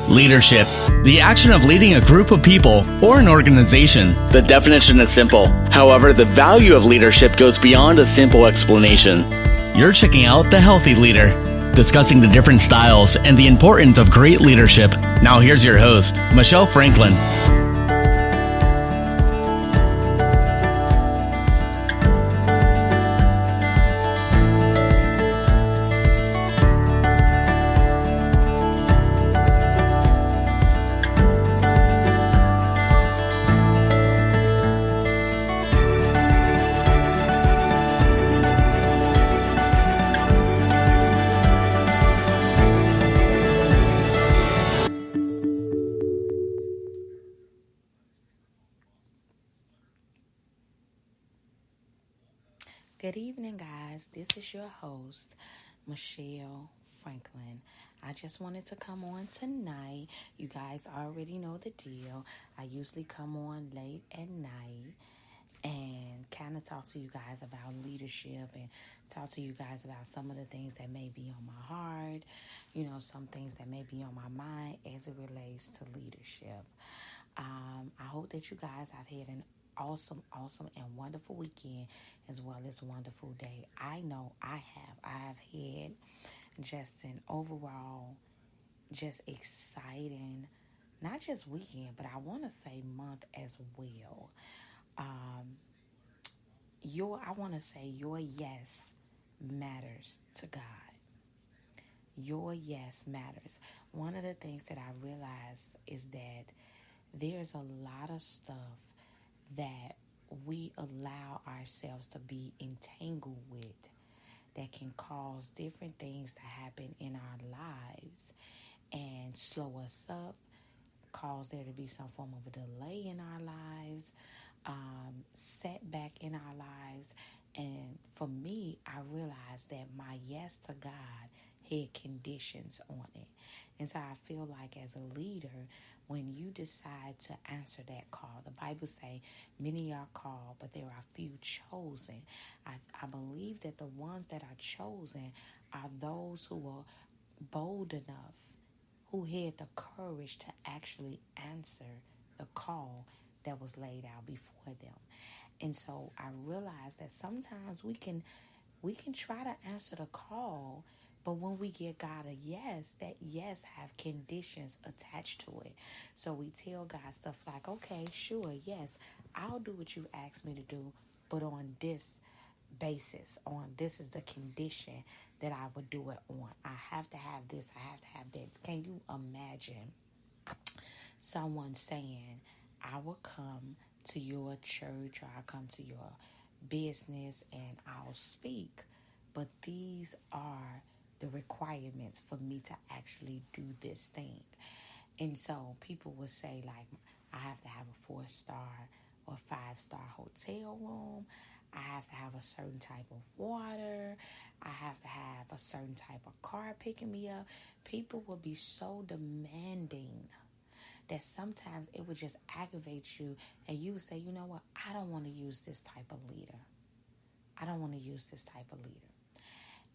Leadership, the action of leading a group of people or an organization. The definition is simple. However, the value of leadership goes beyond a simple explanation. You're checking out The Healthy Leader, discussing the different styles and the importance of great leadership. Now here's your host, Michelle Franklin. Good evening, guys. This is your host, Michelle Franklin. I just wanted to come on tonight. You guys already know the deal. I usually come on late at night and kind of talk to you guys about leadership and talk to you guys about some of the things that may be on my heart, some things that may be on my mind as it relates to leadership. I hope that you guys have had an awesome and wonderful weekend as well as wonderful day. I know I have had just an overall just exciting, not just weekend, but I want to say month as well. I want to say your yes matters to God. Your yes matters. One of the things that I realized is that there's a lot of stuff that we allow ourselves to be entangled with that can cause different things to happen in our lives and slow us up, cause there to be some form of a delay in our lives, setback in our lives. And for me, I realized that my yes to God had conditions on it. And so I feel like as a leader, when you decide to answer that call, the Bible say many are called, but there are few chosen. I believe that the ones that are chosen are those who were bold enough, who had the courage to actually answer the call that was laid out before them. And so I realized that sometimes we can try to answer the call, but when we give God a yes, that yes have conditions attached to it. So we tell God stuff like, okay, sure, yes, I'll do what you asked me to do, but on this basis, on this is the condition that I would do it on. I have to have this, I have to have that. Can you imagine someone saying, I will come to your church or I'll come to your business and I'll speak, but these are the requirements for me to actually do this thing. And so people would say, like, I have to have a 4-star or 5-star hotel room. I have to have a certain type of water. I have to have a certain type of car picking me up. People will be so demanding that sometimes it would just aggravate you, and you would say, you know what, I don't want to use this type of leader. I don't want to use this type of leader.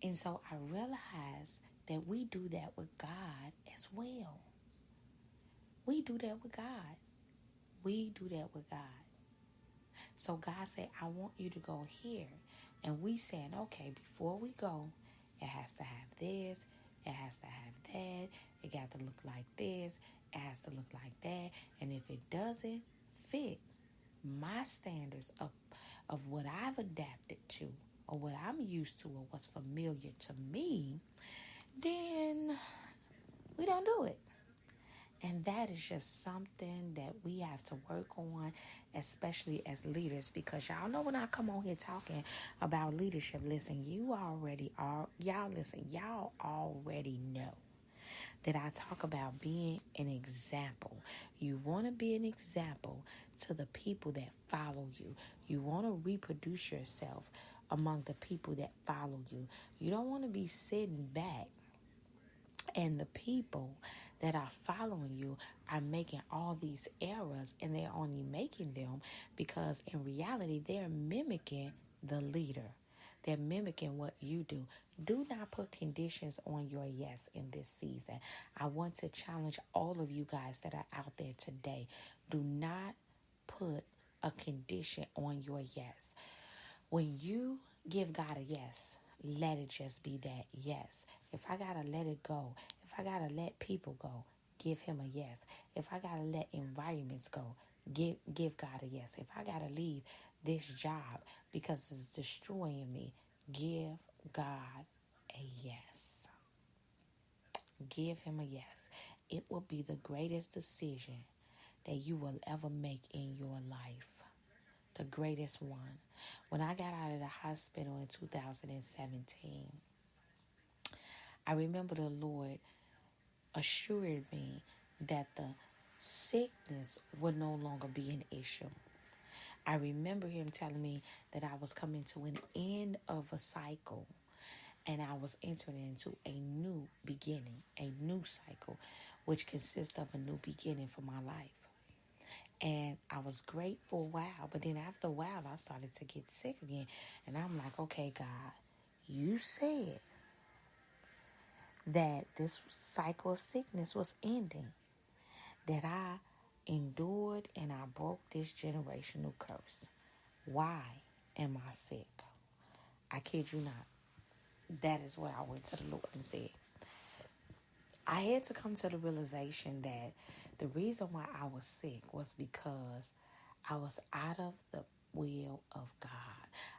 And so I realized that we do that with God as well. We do that with God. We do that with God. So God said, I want you to go here. And we said, okay, before we go, it has to have this, it has to have that, it got to look like this, it has to look like that. And if it doesn't fit my standards of what I've adapted to or what I'm used to or what's familiar to me, then we don't do it. And that is just something that we have to work on, especially as leaders, because y'all know when I come on here talking about leadership, y'all already know that I talk about being an example. You want to be an example to the people that follow you. You want to reproduce yourself among the people that follow you. You don't want to be sitting back and the people that are following you are making all these errors, and they're only making them because in reality they're mimicking the leader. They're mimicking what you do. Do not put conditions on your yes in this season. I want to challenge all of you guys that are out there today. Do not put a condition on your yes. When you give God a yes, let it just be that yes. If I got to let it go, if I got to let people go, give him a yes. If I got to let environments go, give God a yes. If I got to leave this job because it's destroying me, give God a yes. Give him a yes. It will be the greatest decision that you will ever make in your life. The greatest one. When I got out of the hospital in 2017, I remember the Lord assured me that the sickness would no longer be an issue. I remember him telling me that I was coming to an end of a cycle and I was entering into a new beginning, a new cycle, which consists of a new beginning for my life. And I was great for a while, but then after a while, I started to get sick again. And I'm like, okay, God, you said that this cycle of sickness was ending, that I endured and I broke this generational curse. Why am I sick? I kid you not. That is where I went to the Lord and said, I had to come to the realization that the reason why I was sick was because I was out of the will of God.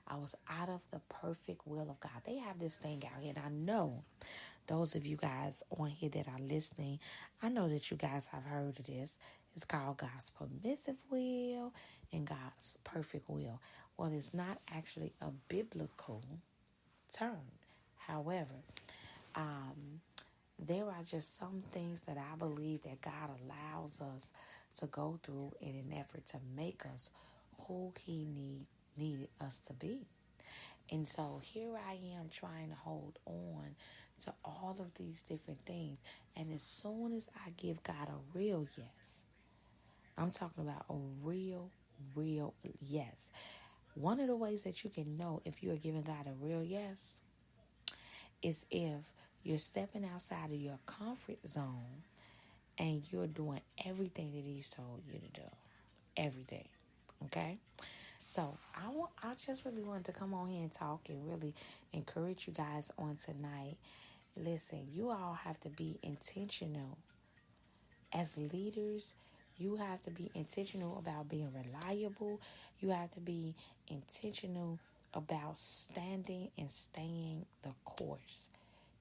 I was out of the perfect will of God. They have this thing out here, and I know those of you guys on here that are listening, I know that you guys have heard of this. It's called God's permissive will and God's perfect will. Well, it's not actually a biblical term. However, there are just some things that I believe that God allows us to go through in an effort to make us who he needed us to be. And so here I am trying to hold on to all of these different things. And as soon as I give God a real yes, I'm talking about a real yes. One of the ways that you can know if you're giving God a real yes is if you're stepping outside of your comfort zone and you're doing everything that he's told you to do. Everything. Okay? So I just really wanted to come on here and talk and really encourage you guys on tonight. Listen, you all have to be intentional. As leaders, you have to be intentional about being reliable. You have to be intentional about standing and staying the course.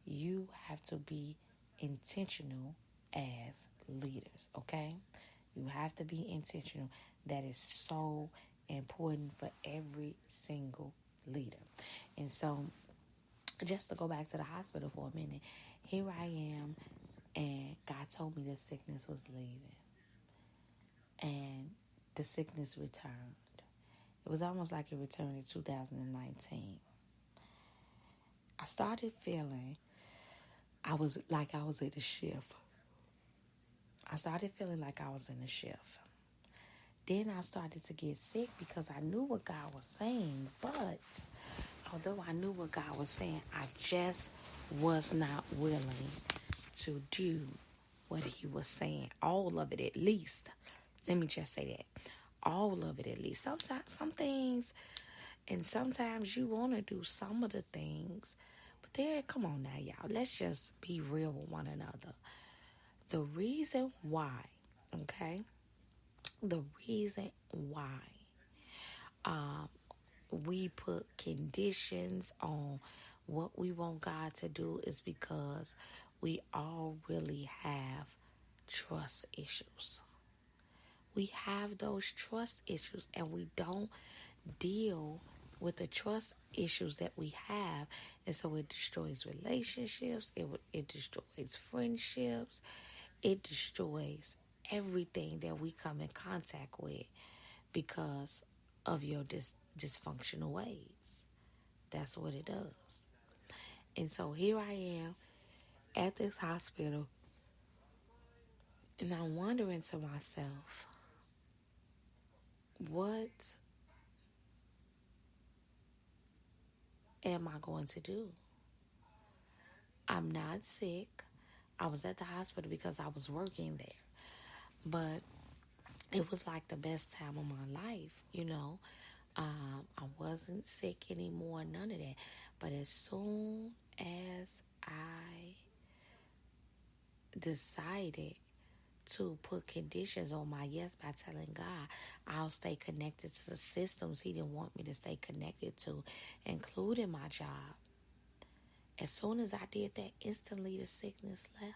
You have to be intentional as leaders, okay? You have to be intentional. That is so important for every single leader. And so, just to go back to the hospital for a minute, here I am, and God told me this sickness was leaving. And the sickness returned. It was almost like it returned in 2019. I started feeling I was in a shift. I started feeling like I was in a shift. Then I started to get sick because I knew what God was saying. But although I knew what God was saying, I just was not willing to do what he was saying. All of it at least. Let me just say that. All of it at least. Sometimes some things, and sometimes you want to do some of the things. But there, come on now, y'all. Let's just be real with one another. The reason why, okay? The reason why we put conditions on what we want God to do is because we all really have trust issues. We have those trust issues and we don't deal with the trust issues that we have. And so it destroys relationships. It destroys friendships. It destroys everything that we come in contact with because of your dysfunctional ways. That's what it does. And so here I am at this hospital, and I'm wondering to myself, what am I going to do? I'm not sick. I was at the hospital because I was working there. But it was like the best time of my life, you know. I wasn't sick anymore, none of that. But as soon as I decided to put conditions on my yes by telling God I'll stay connected to the systems He didn't want me to stay connected to, including my job. As soon as I did that, instantly the sickness left.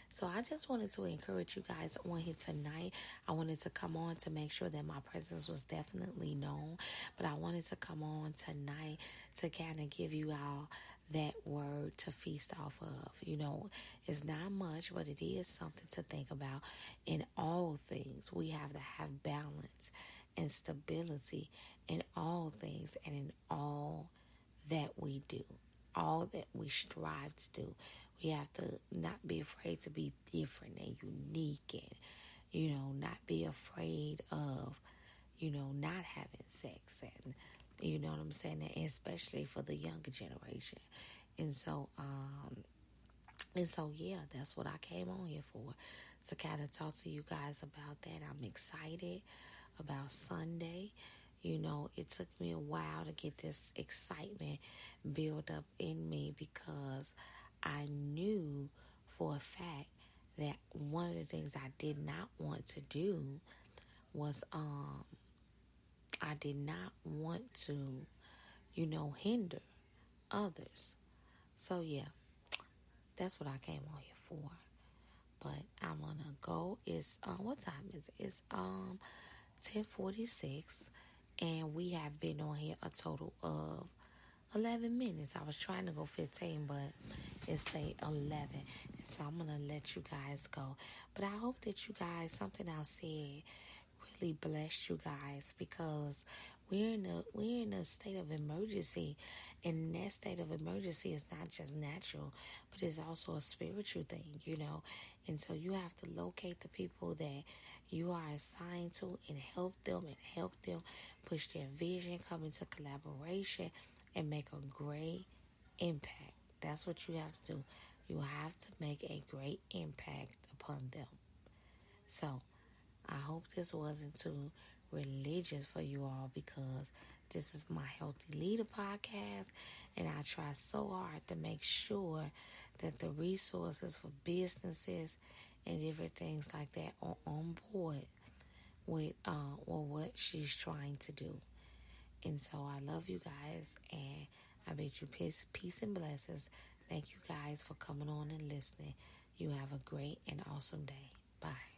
So I just wanted to encourage you guys on here tonight. I wanted to come on to make sure that my presence was definitely known. But I wanted to come on tonight to kind of give you all that word to feast off of. You know, it's not much, but it is something to think about. In all things, we have to have balance and stability in all things and in all that we do, all that we strive to do. We have to not be afraid to be different and unique and, you know, not be afraid of, you know, not having sex and, you know what I'm saying, and especially for the younger generation. And so, yeah, that's what I came on here for, to kind of talk to you guys about that. I'm excited about Sunday. You know, it took me a while to get this excitement built up in me because I knew for a fact that one of the things I did not want to do was I did not want to, you know, hinder others. So yeah, that's what I came on here for. But I'm gonna go. It's what time is it? It's 10:46, and we have been on here a total of 11 minutes. I was trying to go 15, but it's say 11. And so I'm going to let you guys go. But I hope that you guys, something I said really blessed you guys, because we're in a state of emergency, and that state of emergency is not just natural, but it's also a spiritual thing, you know. And so you have to locate the people that you are assigned to and help them push their vision, come into collaboration, and make a great impact. That's what you have to do. You have to make a great impact upon them. So I hope this wasn't too religious for you all, because this is my Healthy Leader podcast, and I try so hard to make sure that the resources for businesses and different things like that are on board with what she's trying to do. And so I love you guys, and I bid you peace and blessings. Thank you guys for coming on and listening. You have a great and awesome day. Bye.